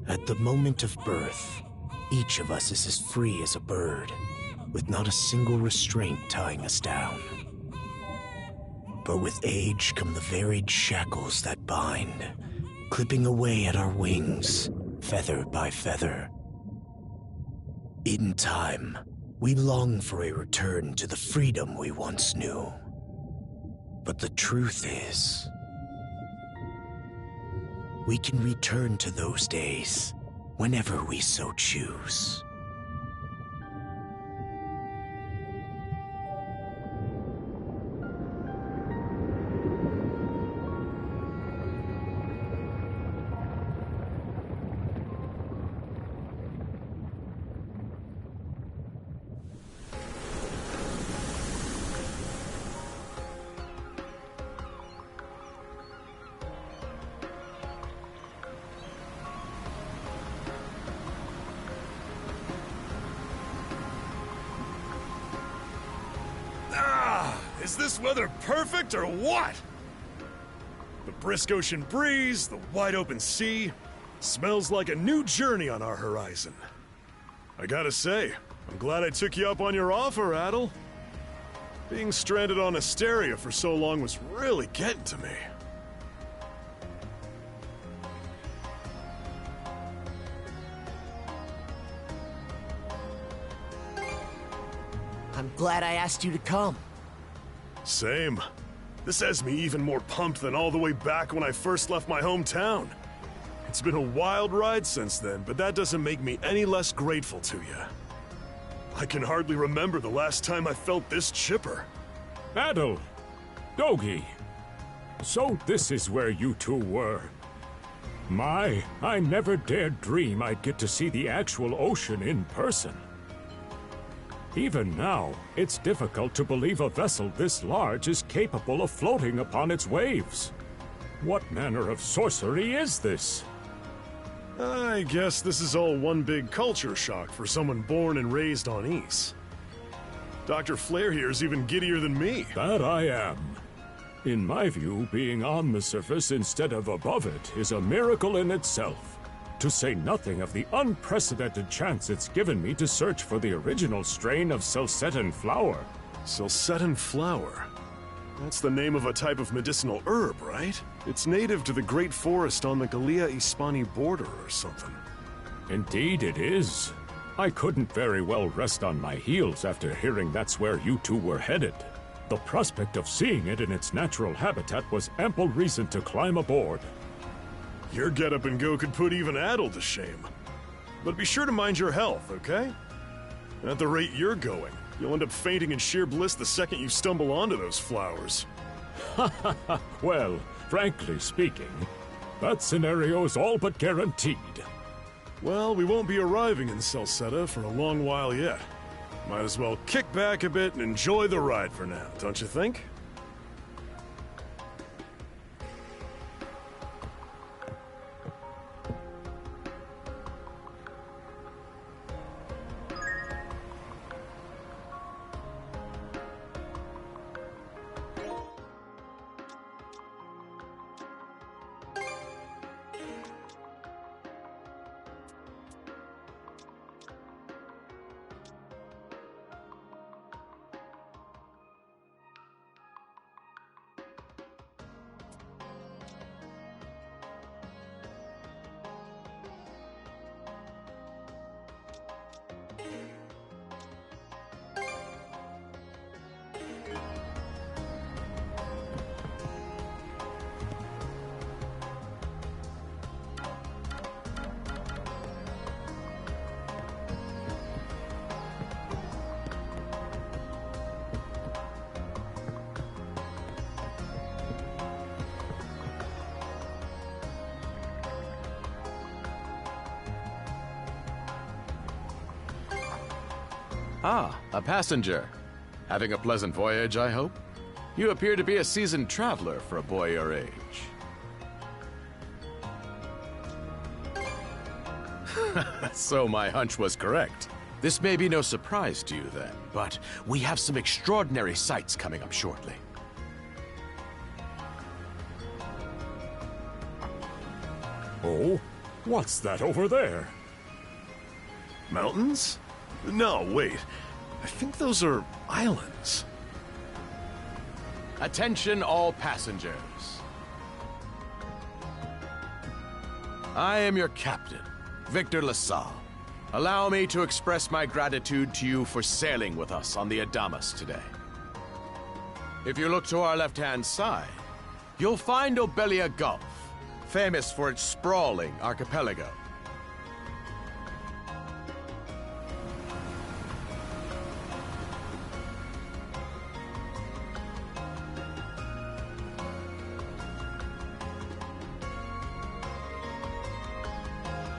At the moment of birth, each of us is as free as a bird, with not a single restraint tying us down. But with age come the varied shackles that bind, clipping away at our wings, feather by feather. In time, we long for a return to the freedom we once knew. But the truth is, we can return to those days whenever we so choose. Is this weather perfect or what? The brisk ocean breeze, the wide open sea, smells like a new journey on our horizon. I gotta say, I'm glad I took you up on your offer, Adel. Being stranded on Asteria for so long was really getting to me. I'm glad I asked you to come. Same. This has me even more pumped than all the way back when I first left my hometown. It's been a wild ride since then, but that doesn't make me any less grateful to you. I can hardly remember the last time I felt this chipper. Adel! Dogi! So this is where you two were. My, I never dared dream I'd get to see the actual ocean in person. Even now, it's difficult to believe a vessel this large is capable of floating upon its waves. What manner of sorcery is this? I guess this is all one big culture shock for someone born and raised on Ys. Dr. Flair here's even giddier than me. That I am. In my view, being on the surface instead of above it is a miracle in itself. To say nothing of the unprecedented chance it's given me to search for the original strain of Selcetan flower. Selcetan flower? That's the name of a type of medicinal herb, right? It's native to the Great Forest on the Gallia-Hispani border or something. Indeed it is. I couldn't very well rest on my heels after hearing that's where you two were headed. The prospect of seeing it in its natural habitat was ample reason to climb aboard. Your get-up-and-go could put even Adel to shame. But be sure to mind your health, okay? At the rate you're going, you'll end up fainting in sheer bliss the second you stumble onto those flowers. Well, frankly speaking, that scenario's all but guaranteed. Well, we won't be arriving in Celceta for a long while yet. Might as well kick back a bit and enjoy the ride for now, don't you think? Ah, a passenger. Having a pleasant voyage, I hope? You appear to be a seasoned traveler for a boy your age. So my hunch was correct. This may be no surprise to you then, but we have some extraordinary sights coming up shortly. Oh? What's that over there? Mountains? No, wait. I think those are islands. Attention all passengers. I am your captain, Victor LaSalle. Allow me to express my gratitude to you for sailing with us on the Adamas today. If you look to our left-hand side, you'll find Obelia Gulf, famous for its sprawling archipelago.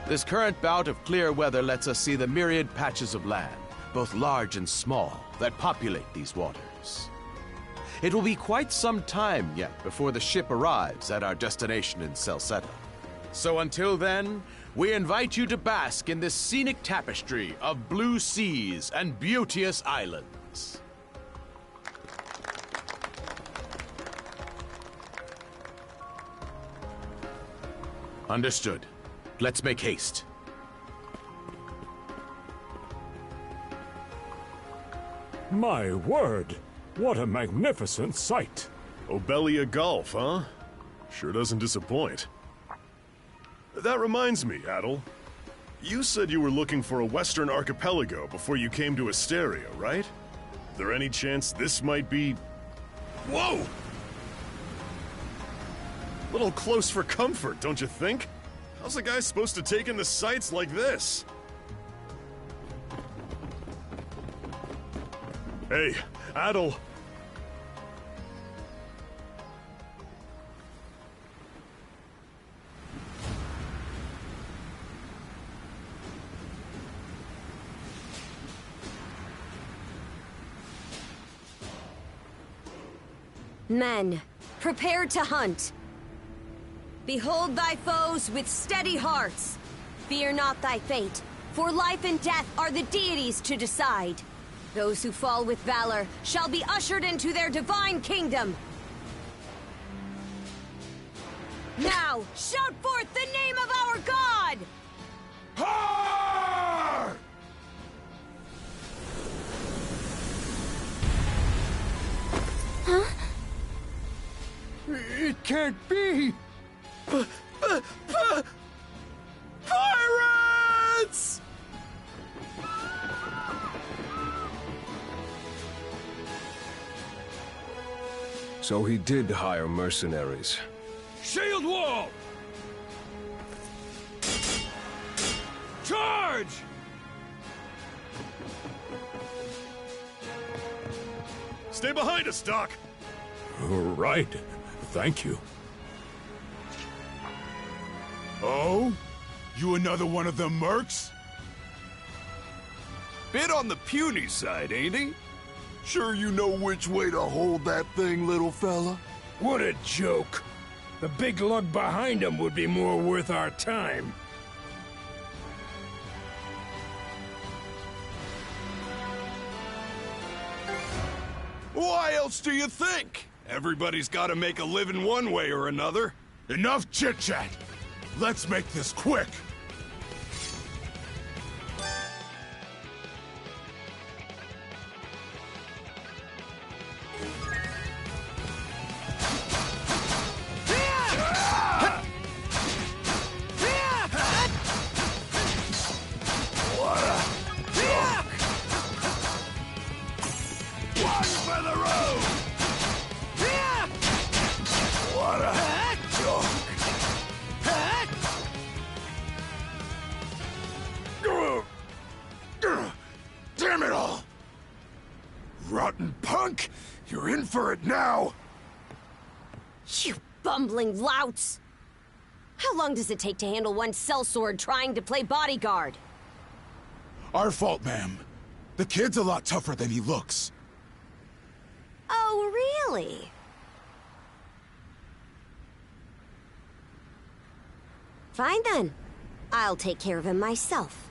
This current bout of clear weather lets us see the myriad patches of land, both large and small, that populate these waters. It will be quite some time yet before the ship arrives at our destination in Salsetta. So until then, we invite you to bask in this scenic tapestry of blue seas and beauteous islands. Understood. Let's make haste. My word! What a magnificent sight! Obelia Gulf, huh? Sure doesn't disappoint. That reminds me, Adel. You said you were looking for a western archipelago before you came to Asteria, right? Is there any chance this might be... Whoa! Little close for comfort, don't you think? How's a guy supposed to take in the sights like this? Hey, Adel. Men, prepare to hunt. Behold thy foes with steady hearts. Fear not thy fate, for life and death are the deities to decide. Those who fall with valor shall be ushered into their divine kingdom. Now, shout forth the name of our god! Har! Huh? It can't be! Pirates! So he did hire mercenaries. Shield wall! Charge! Stay behind us, Doc. Right. Thank you. Oh? You another one of them mercs? Bit on the puny side, ain't he? Sure you know which way to hold that thing, little fella? What a joke. The big lug behind him would be more worth our time. Why else do you think? Everybody's gotta make a living one way or another. Enough chit-chat! Let's make this quick! Damn it all! Rotten punk! You're in for it now! You bumbling louts! How long does it take to handle one sellsword trying to play bodyguard? Our fault, ma'am. The kid's a lot tougher than he looks. Oh, really? Fine then. I'll take care of him myself.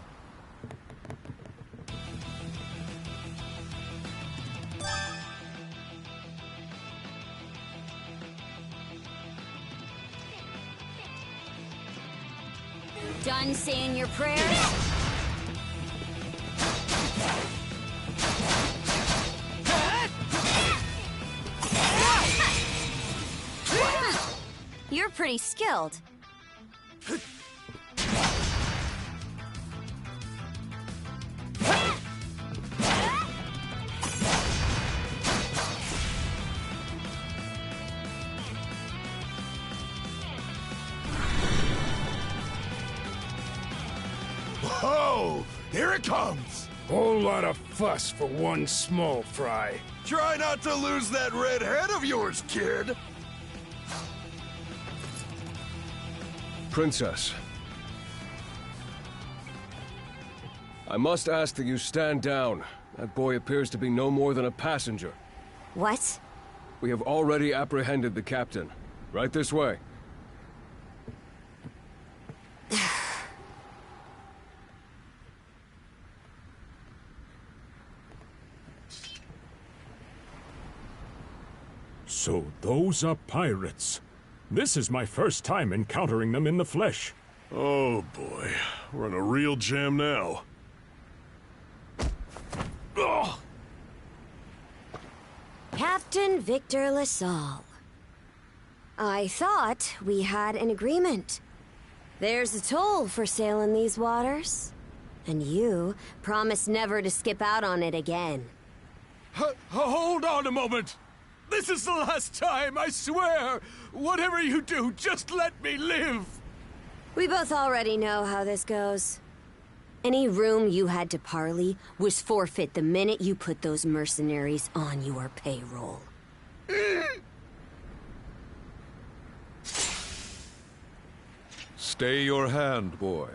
Done saying your prayers? You're pretty skilled. Whoa! Here it comes! Whole lot of fuss for one small fry. Try not to lose that red head of yours, kid! Princess. I must ask that you stand down. That boy appears to be no more than a passenger. What? We have already apprehended the captain. Right this way. So those are pirates. This is my first time encountering them in the flesh. Oh boy, we're in a real jam now. Ugh. Captain Victor LaSalle. I thought we had an agreement. There's a toll for sailing these waters. And you promised never to skip out on it again. Hold on a moment! This is the last time, I swear! Whatever you do, just let me live! We both already know how this goes. Any room you had to parley was forfeit the minute you put those mercenaries on your payroll. Stay your hand, boy.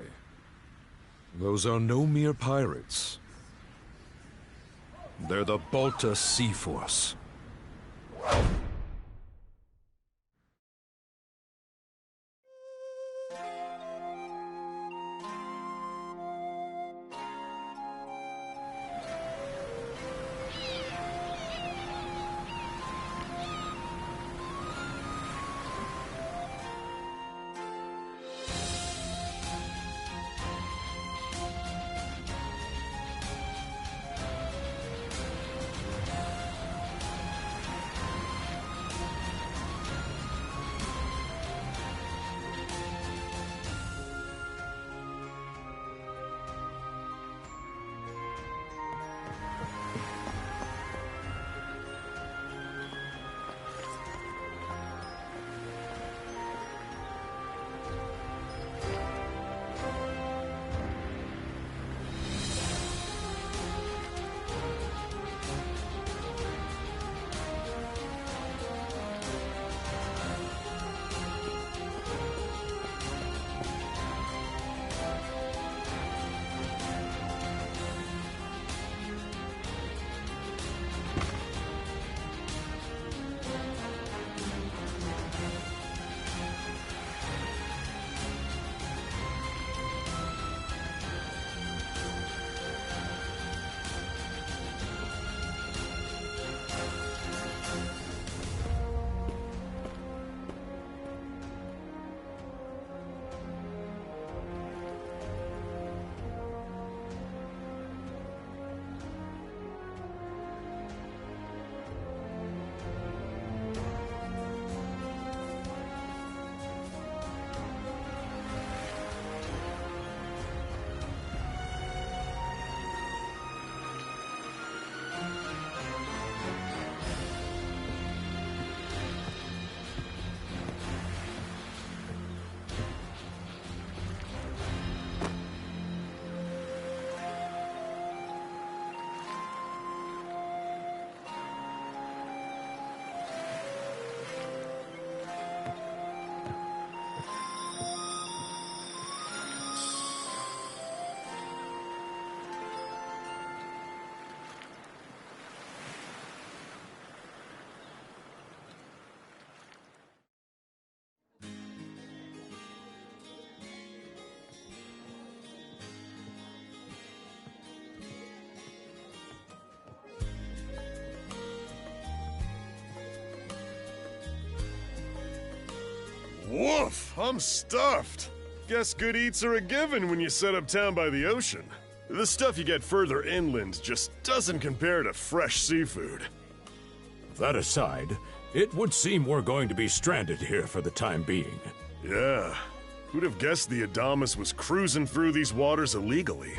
Those are no mere pirates. They're the Balta Sea Force. Woof! I'm stuffed. Guess good eats are a given when you set up town by the ocean. The stuff you get further inland just doesn't compare to fresh seafood. That aside, it would seem we're going to be stranded here for the time being. Yeah. Who'd have guessed the Adamas was cruising through these waters illegally?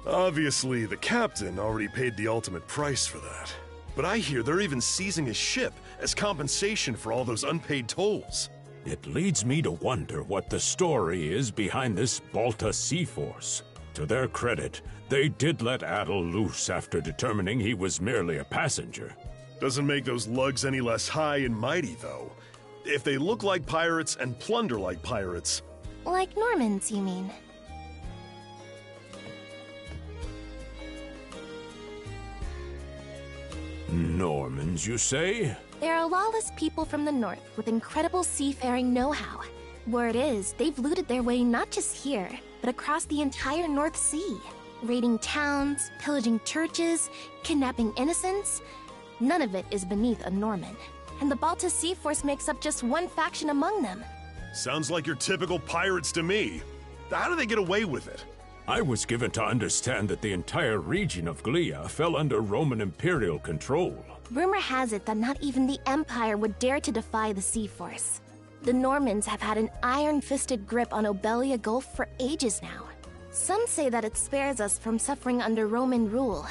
Obviously, the captain already paid the ultimate price for that. But I hear they're even seizing his ship as compensation for all those unpaid tolls. It leads me to wonder what the story is behind this Balta Sea Force. To their credit, they did let Adel loose after determining he was merely a passenger. Doesn't make those lugs any less high and mighty, though. If they look like pirates and plunder like pirates... Like Normans, you mean? Normans, you say? They're a lawless people from the north with incredible seafaring know-how. Word is, they've looted their way not just here, but across the entire North Sea. Raiding towns, pillaging churches, kidnapping innocents. None of it is beneath a Norman. And the Balta Sea Force makes up just one faction among them. Sounds like your typical pirates to me. How do they get away with it? I was given to understand that the entire region of Glia fell under Roman imperial control. Rumor has it that not even the Empire would dare to defy the Sea Force. The Normans have had an iron-fisted grip on Obelia Gulf for ages now. Some say that it spares us from suffering under Roman rule,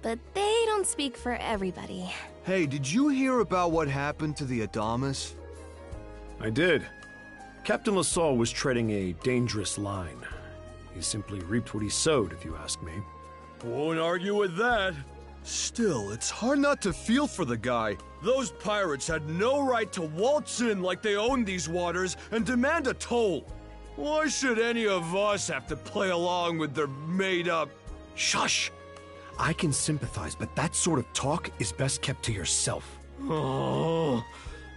but they don't speak for everybody. Hey, did you hear about what happened to the Adamas? I did. Captain LaSalle was treading a dangerous line. He simply reaped what he sowed, if you ask me. Won't argue with that. Still, it's hard not to feel for the guy. Those pirates had no right to waltz in like they owned these waters and demand a toll. Why should any of us have to play along with their made-up... Shush! I can sympathize, but that sort of talk is best kept to yourself. Oh,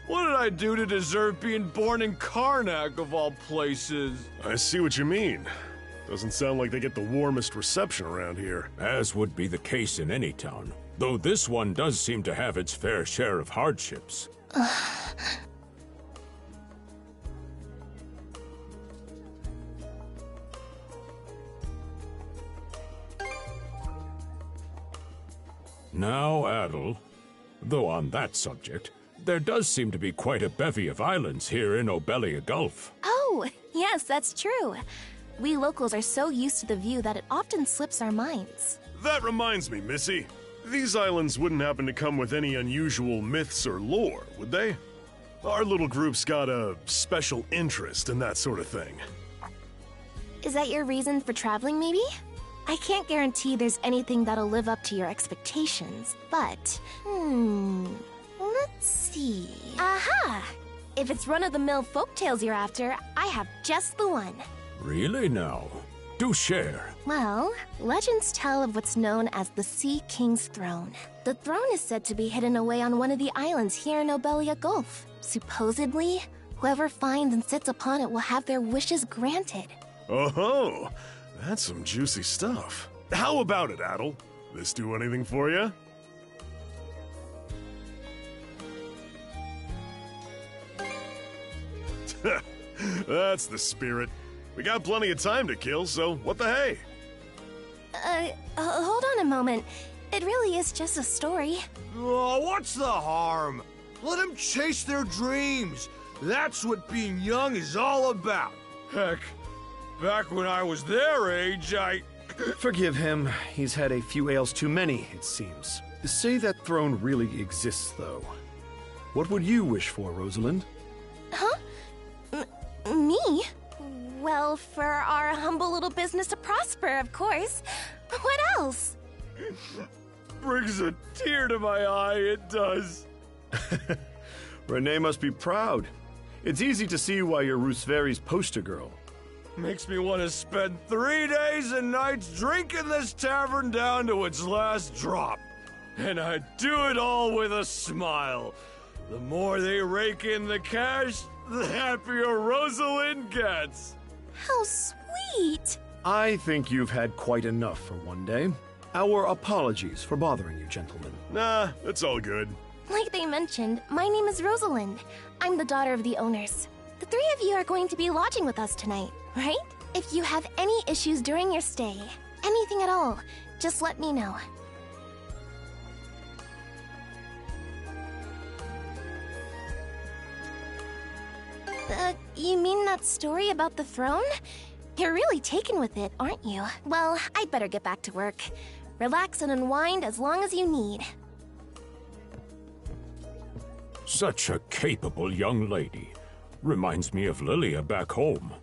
what did I do to deserve being born in Karnak, of all places? I see what you mean. Doesn't sound like they get the warmest reception around here. As would be the case in any town, though this one does seem to have its fair share of hardships. Now, Adel, though on that subject, there does seem to be quite a bevy of islands here in Obelia Gulf. Oh, yes, that's true. We locals are so used to the view that it often slips our minds. That reminds me, Missy. These islands wouldn't happen to come with any unusual myths or lore, would they? Our little group's got a special interest in that sort of thing. Is that your reason for traveling, maybe? I can't guarantee there's anything that'll live up to your expectations, but... let's see... Aha! If it's run-of-the-mill folktales you're after, I have just the one. Really now? Do share. Well, legends tell of what's known as the Sea King's Throne. The throne is said to be hidden away on one of the islands here in Obelia Gulf. Supposedly, whoever finds and sits upon it will have their wishes granted. Oh-ho! That's some juicy stuff. How about it, Adel? This do anything for you? That's the spirit. We got plenty of time to kill, so what the hey? Hold on a moment. It really is just a story. Oh, what's the harm? Let them chase their dreams. That's what being young is all about. Heck, back when I was their age, Forgive him. He's had a few ales too many, it seems. Say that throne really exists, though. What would you wish for, Rosalind? Huh? Me? Well, for our humble little business to prosper, of course. What else? Brings a tear to my eye, it does. Renee must be proud. It's easy to see why you're Rooseveri's poster girl. Makes me want to spend 3 days and nights drinking this tavern down to its last drop. And I do it all with a smile. The more they rake in the cash, the happier Rosalind gets. How sweet! I think you've had quite enough for one day. Our apologies for bothering you, gentlemen. Nah, it's all good. Like they mentioned, my name is Rosalind. I'm the daughter of the owners. The three of you are going to be lodging with us tonight, right? If you have any issues during your stay, anything at all, just let me know. You mean that story about the throne? You're really taken with it, aren't you? Well, I'd better get back to work. Relax and unwind as long as you need. Such a capable young lady. Reminds me of Lilia back home.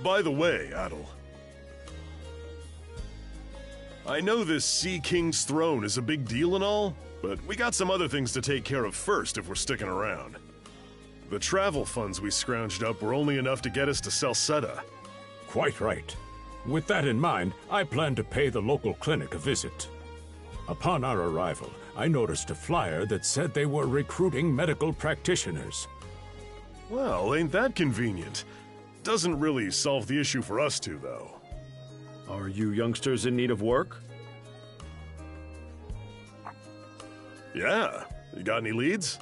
By the way, Adel, I know this Sea King's throne is a big deal and all, but we got some other things to take care of first if we're sticking around. The travel funds we scrounged up were only enough to get us to Salsetta. Quite right. With that in mind, I plan to pay the local clinic a visit. Upon our arrival, I noticed a flyer that said they were recruiting medical practitioners. Well, ain't that convenient? Doesn't really solve the issue for us two, though. Are you youngsters in need of work? Yeah. You got any leads?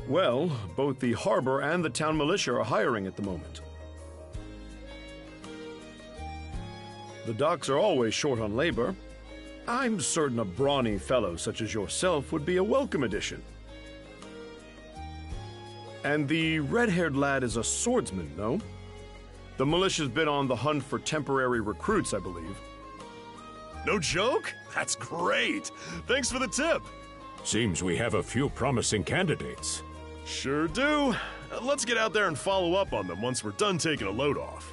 Well, both the harbor and the town militia are hiring at the moment. The docks are always short on labor. I'm certain a brawny fellow such as yourself would be a welcome addition. And the red-haired lad is a swordsman, no? The militia's been on the hunt for temporary recruits, I believe. No joke? That's great! Thanks for the tip! Seems we have a few promising candidates. Sure do. Let's get out there and follow up on them once we're done taking a load off.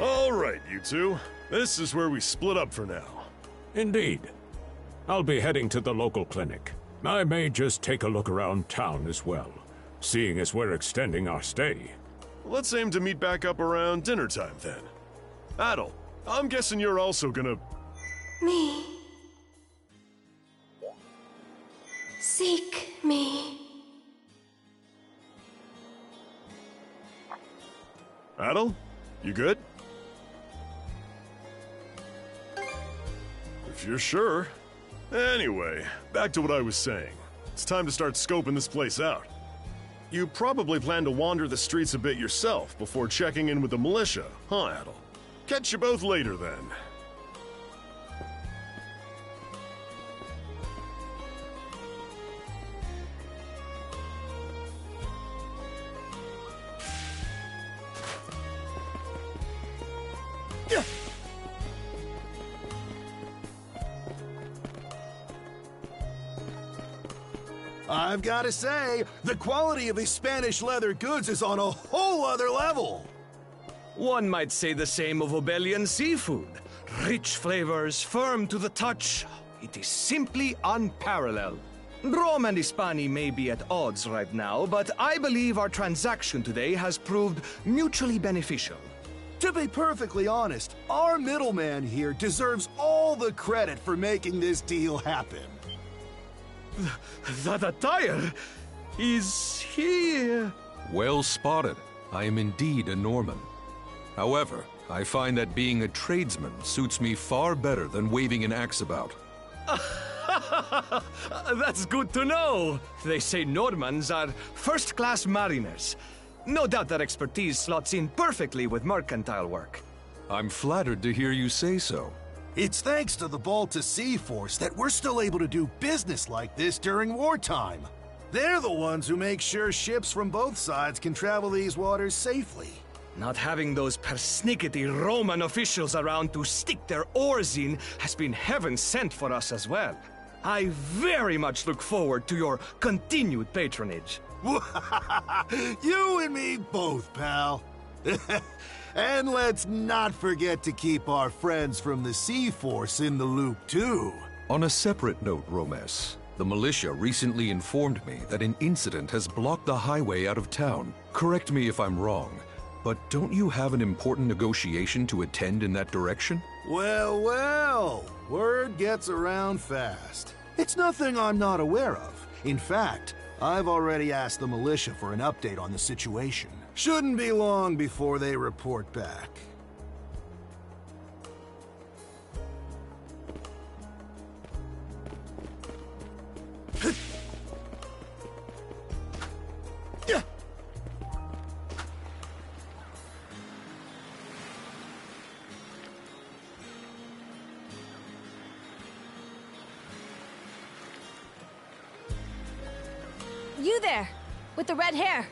All right, you two. This is where we split up for now. Indeed. I'll be heading to the local clinic. I may just take a look around town as well, seeing as we're extending our stay. Let's aim to meet back up around dinner time then. Adel, I'm guessing you're also gonna... Me. Seek me. Adel, you good? If you're sure. Anyway, back to what I was saying. It's time to start scoping this place out. You probably plan to wander the streets a bit yourself before checking in with the militia, huh, Adel? Catch you both later then. I've got to say, the quality of these Spanish leather goods is on a whole other level. One might say the same of Obelian seafood. Rich flavors, firm to the touch. It is simply unparalleled. Rome and Hispani may be at odds right now, but I believe our transaction today has proved mutually beneficial. To be perfectly honest, our middleman here deserves all the credit for making this deal happen. That attire is here. Well spotted. I am indeed a Norman. However, I find that being a tradesman suits me far better than waving an axe about. That's good to know. They say Normans are first-class mariners. No doubt that expertise slots in perfectly with mercantile work. I'm flattered to hear you say so. It's thanks to the Balta Sea Force that we're still able to do business like this during wartime. They're the ones who make sure ships from both sides can travel these waters safely. Not having those persnickety Roman officials around to stick their oars in has been heaven sent for us as well. I very much look forward to your continued patronage. You and me both, pal. And let's not forget to keep our friends from the Sea Force in the loop, too. On a separate note, Romes, the militia recently informed me that an incident has blocked the highway out of town. Correct me if I'm wrong, but don't you have an important negotiation to attend in that direction? Well, well, word gets around fast. It's nothing I'm not aware of. In fact, I've already asked the militia for an update on the situation. Shouldn't be long before they report back. You there, with the red hair.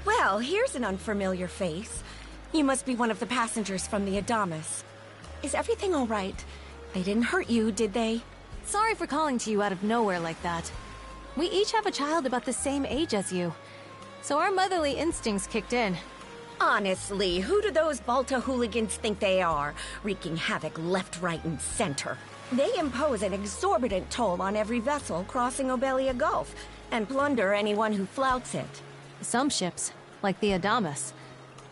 Well, here's an unfamiliar face. You must be one of the passengers from the Adamas. Is everything all right? They didn't hurt you, did they? Sorry for calling to you out of nowhere like that. We each have a child about the same age as you, so our motherly instincts kicked in. Honestly, who do those Balta hooligans think they are, wreaking havoc left, right, and center? They impose an exorbitant toll on every vessel crossing Obelia Gulf, and plunder anyone who flouts it. Some ships, like the Adamas,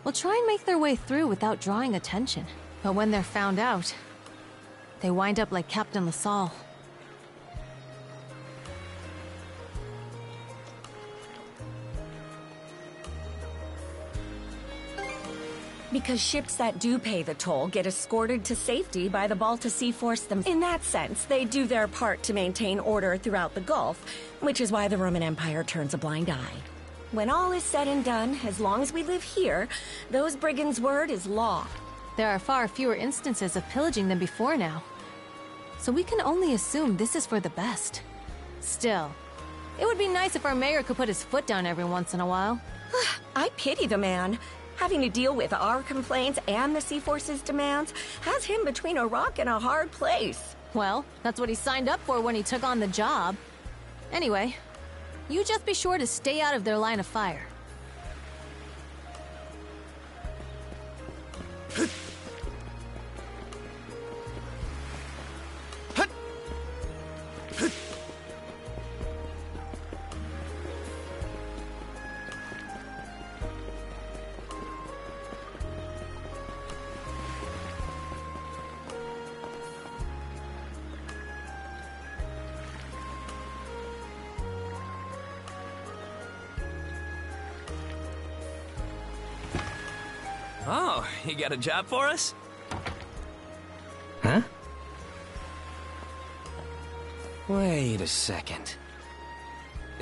will try and make their way through without drawing attention. But when they're found out, they wind up like Captain LaSalle. Because ships that do pay the toll get escorted to safety by the Balta Sea Force themselves. In that sense, they do their part to maintain order throughout the Gulf, which is why the Roman Empire turns a blind eye. When all is said and done, as long as we live here, those brigands' word is law. There are far fewer instances of pillaging than before now, so we can only assume this is for the best. Still, it would be nice if our mayor could put his foot down every once in a while. I pity the man. Having to deal with our complaints and the Sea Force's demands has him between a rock and a hard place. Well, that's what he signed up for when he took on the job. Anyway, you just be sure to stay out of their line of fire. Oh, you got a job for us? Huh? Wait a second.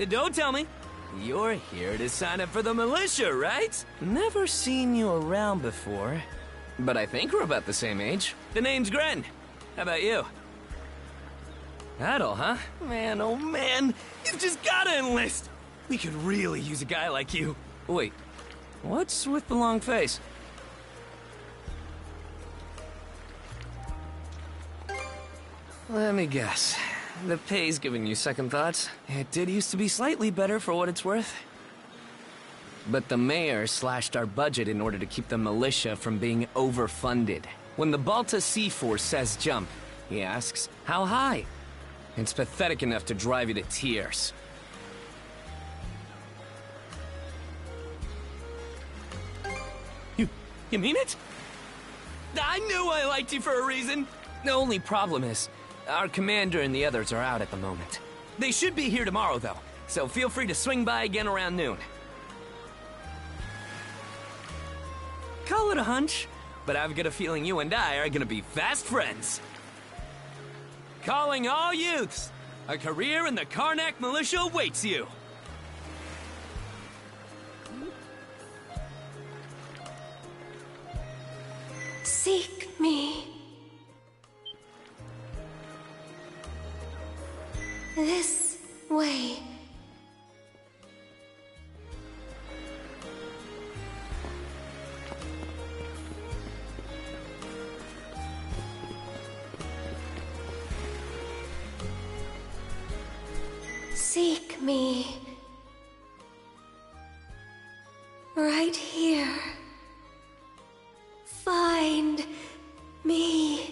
Don't tell me. You're here to sign up for the militia, right? Never seen you around before. But I think we're about the same age. The name's Gren. How about you? Adel, huh? Man, oh man, you've just gotta enlist! We could really use a guy like you. Wait, what's with the long face? Let me guess. The pay's giving you second thoughts. It did used to be slightly better for what it's worth. But the mayor slashed our budget in order to keep the militia from being overfunded. When the Balta Sea Force says jump, he asks, how high? It's pathetic enough to drive you to tears. You mean it? I knew I liked you for a reason! The only problem is, our commander and the others are out at the moment. They should be here tomorrow, though, so feel free to swing by again around noon. Call it a hunch, but I've got a feeling you and I are gonna be fast friends. Calling all youths! A career in the Karnak militia awaits you! Seek me. This way. Seek me. Right here. Find me.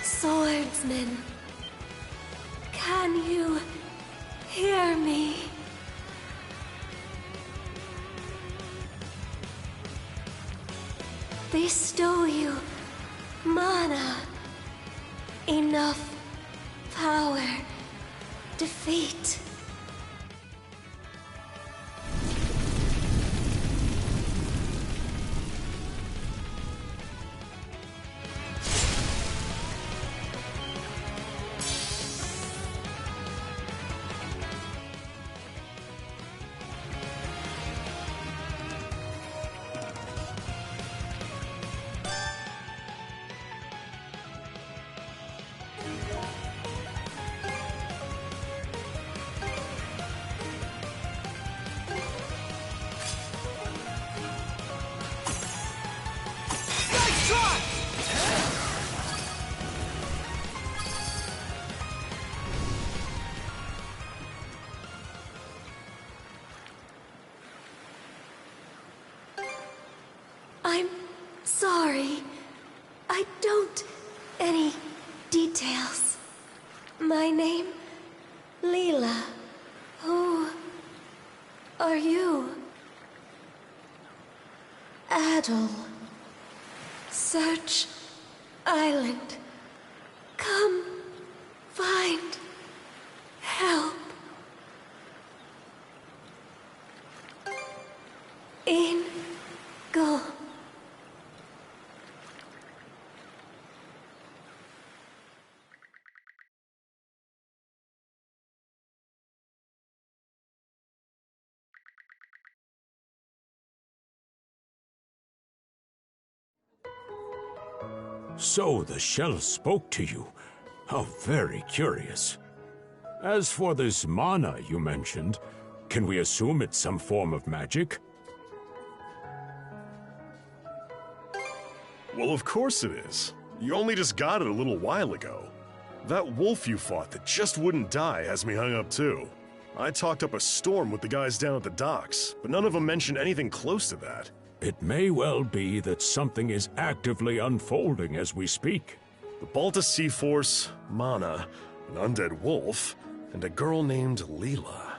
Swordsman, can you hear me? Bestow you mana enough Power. Defeat. I'm sorry. I don't... any details. My name? Leela. Who are you? Adel. Search Island. Come find help. In go. So the shell spoke to you. How very curious. As for this mana you mentioned, can we assume it's some form of magic? Well, of course it is. You only just got it a little while ago. That wolf you fought that just wouldn't die has me hung up too. I talked up a storm with the guys down at the docks, but none of them mentioned anything close to that. It may well be that something is actively unfolding as we speak. The Balta Sea Force, Mana, an undead wolf, and a girl named Leela.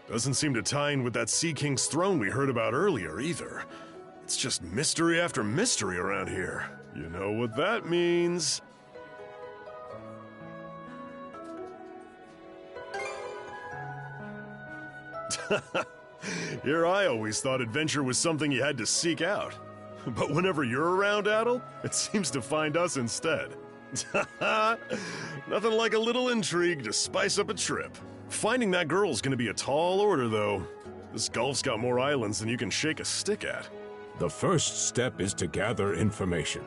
Doesn't seem to tie in with that Sea King's throne we heard about earlier either. It's just mystery after mystery around here. You know what that means. Here I always thought adventure was something you had to seek out. But whenever you're around, Adel, it seems to find us instead. Nothing like a little intrigue to spice up a trip. Finding that girl's gonna be a tall order, though. This Gulf's got more islands than you can shake a stick at. The first step is to gather information.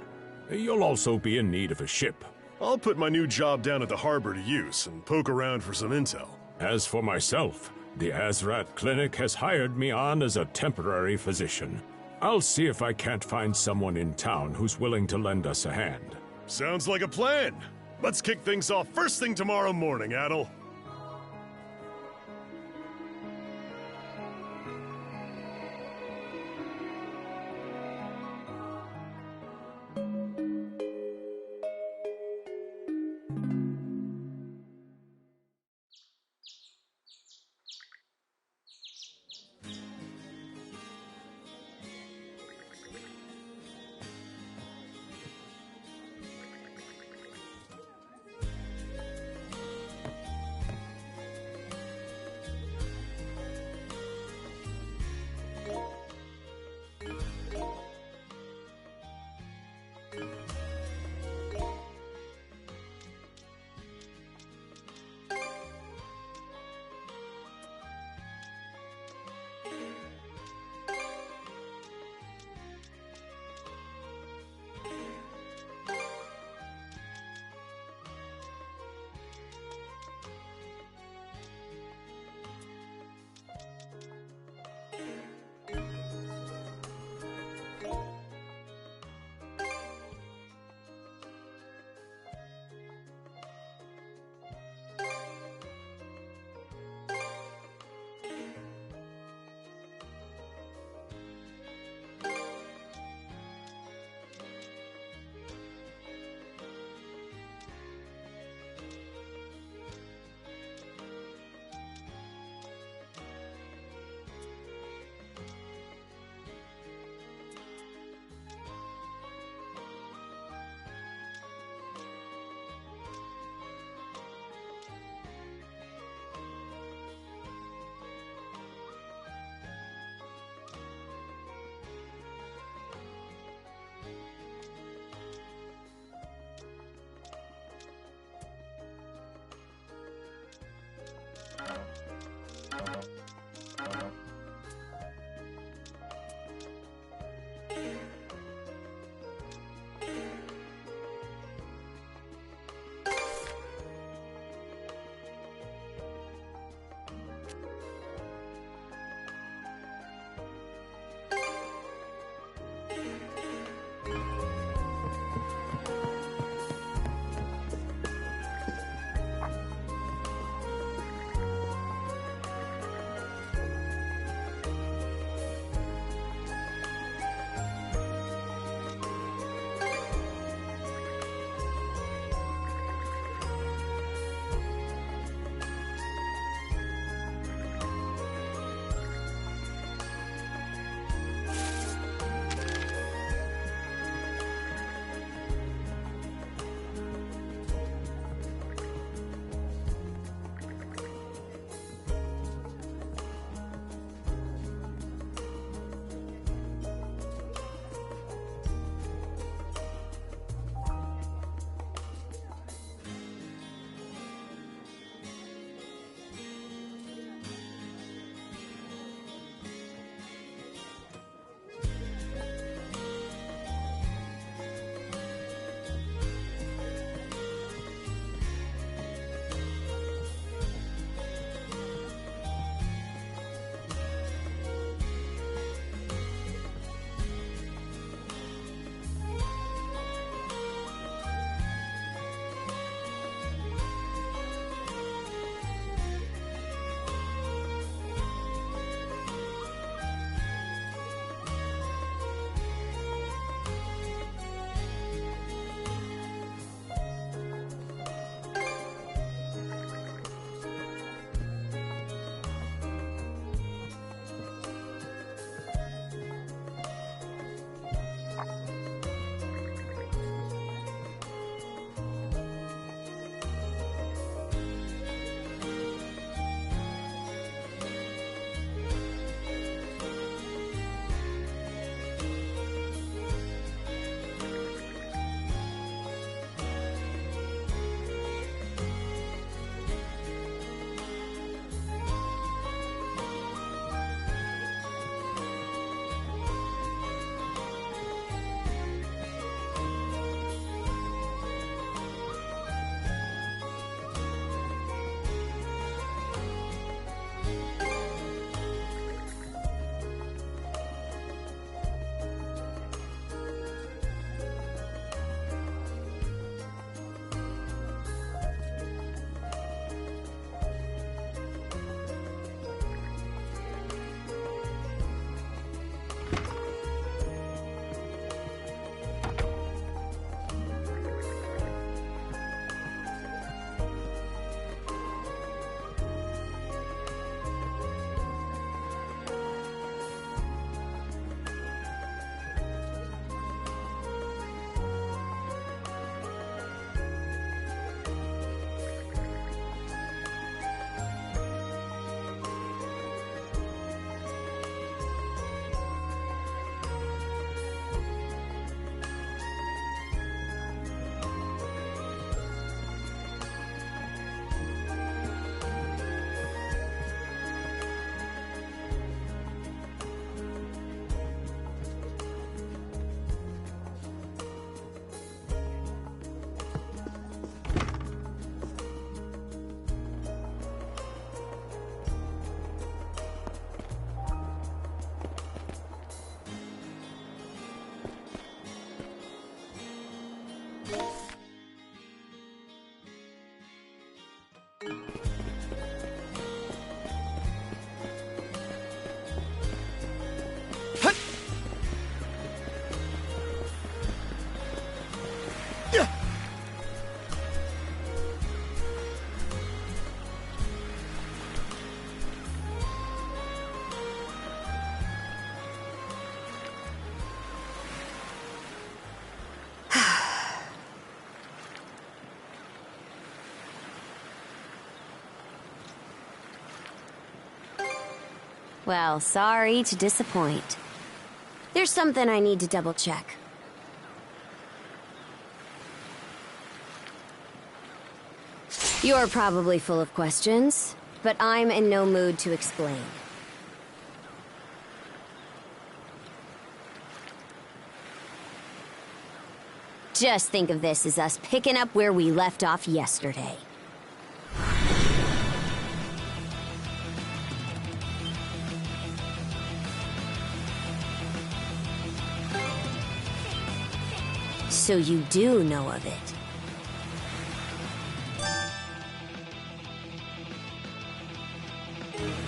You'll also be in need of a ship. I'll put my new job down at the harbor to use and poke around for some intel. As for myself, the Azrat Clinic has hired me on as a temporary physician. I'll see if I can't find someone in town who's willing to lend us a hand. Sounds like a plan. Let's kick things off first thing tomorrow morning, Adel. Well, sorry to disappoint. There's something I need to double-check. You're probably full of questions, but I'm in no mood to explain. Just think of this as us picking up where we left off yesterday. So you do know of it.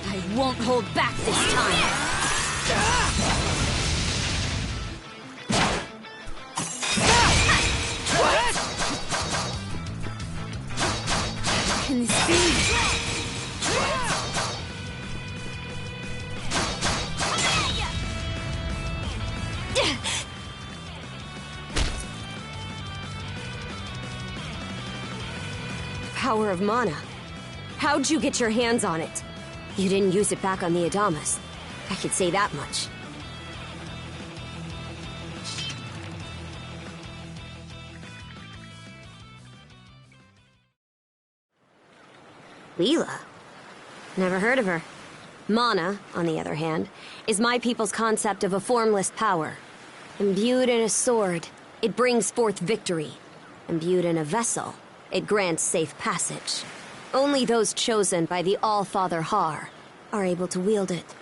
I won't hold back this time. Can this be? Power of mana. How'd you get your hands on it? You didn't use it back on the Adamas. I could say that much. Leela? Never heard of her. Mana, on the other hand, is my people's concept of a formless power. Imbued in a sword, it brings forth victory. Imbued in a vessel, it grants safe passage. Only those chosen by the All-Father Har are able to wield it.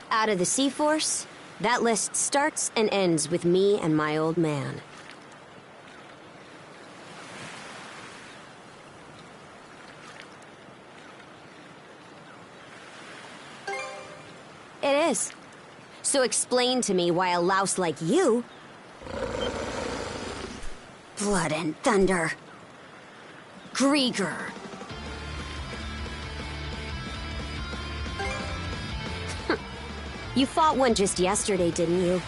Out of the Sea Force, that list starts and ends with me and my old man. It is. So explain to me why a louse like you... Blood and thunder. Grieger. You fought one just yesterday, didn't you?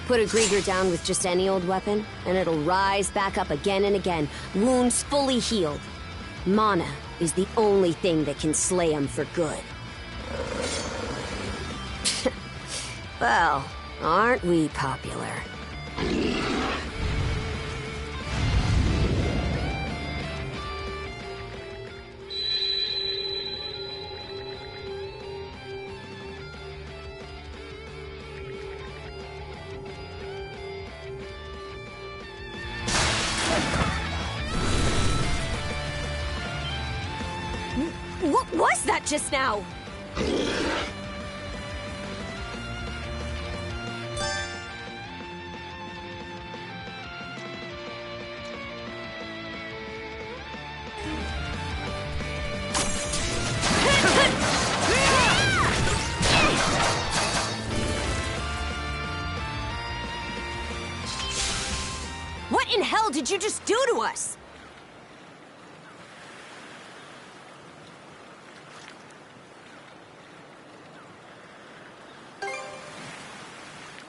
Put a Grieger down with just any old weapon, and it'll rise back up again and again, wounds fully healed. Mana is the only thing that can slay him for good. Well, aren't we popular? What was that just now? What in hell did you just do to us?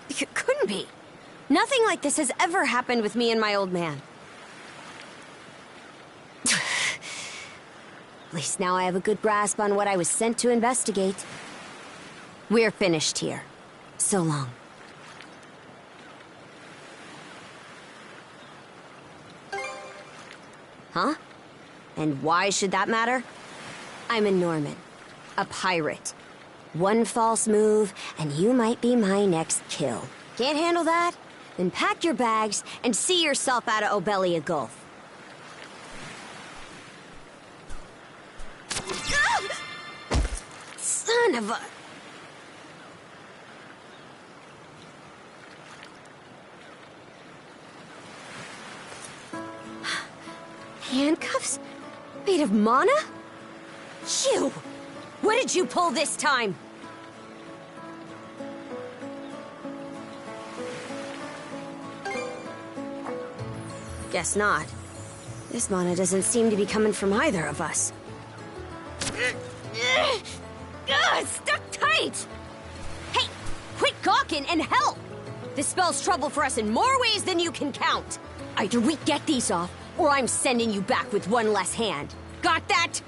It couldn't be. Nothing like this has ever happened with me and my old man. At least now I have a good grasp on what I was sent to investigate. We're finished here. So long. Huh? And why should that matter? I'm a Norman. A pirate. One false move, and you might be my next kill. Can't handle that? Then pack your bags and see yourself out of Obelia Gulf. Son of a... Handcuffs? Made of mana? You! What did you pull this time? Guess not. This mana doesn't seem to be coming from either of us. Stuck tight! Hey, quit gawking and help! This spells trouble for us in more ways than you can count. Either we get these off, or I'm sending you back with one less hand. Got that?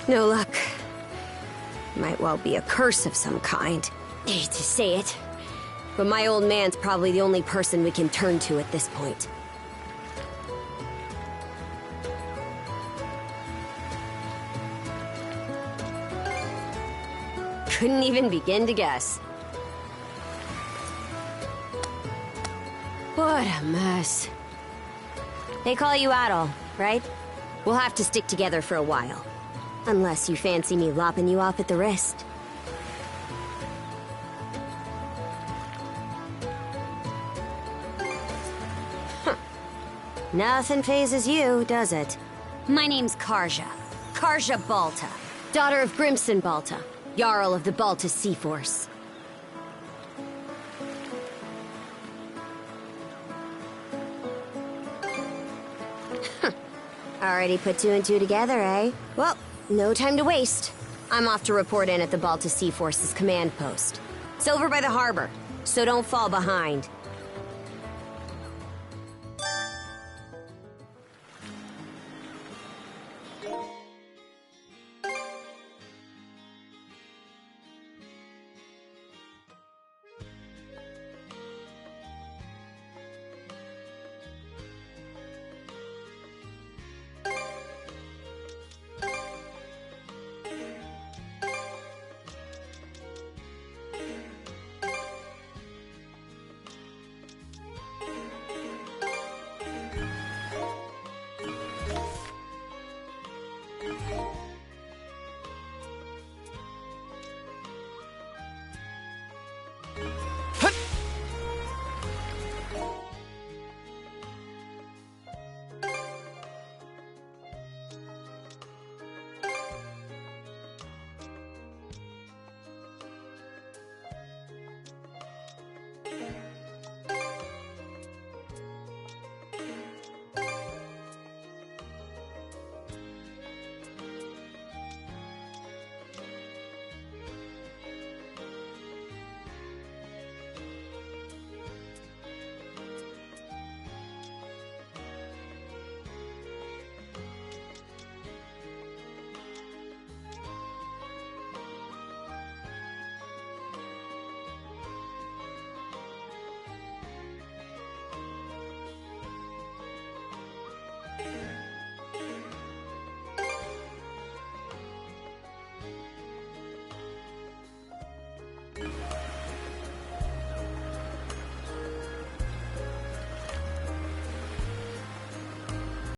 No luck. Might well be a curse of some kind. I hate to say it, but my old man's probably the only person we can turn to at this point. Couldn't even begin to guess. What a mess. They call you Adol, right? We'll have to stick together for a while. Unless you fancy me lopping you off at the wrist. Huh. Nothing phases you, does it? My name's Karja. Karja Balta. Daughter of Grimson Balta. Jarl of the Balta Sea Force. Already put two and two together, eh? Well, no time to waste. I'm off to report in at the Balta Sea Force's command post. It's over by the harbor, so don't fall behind.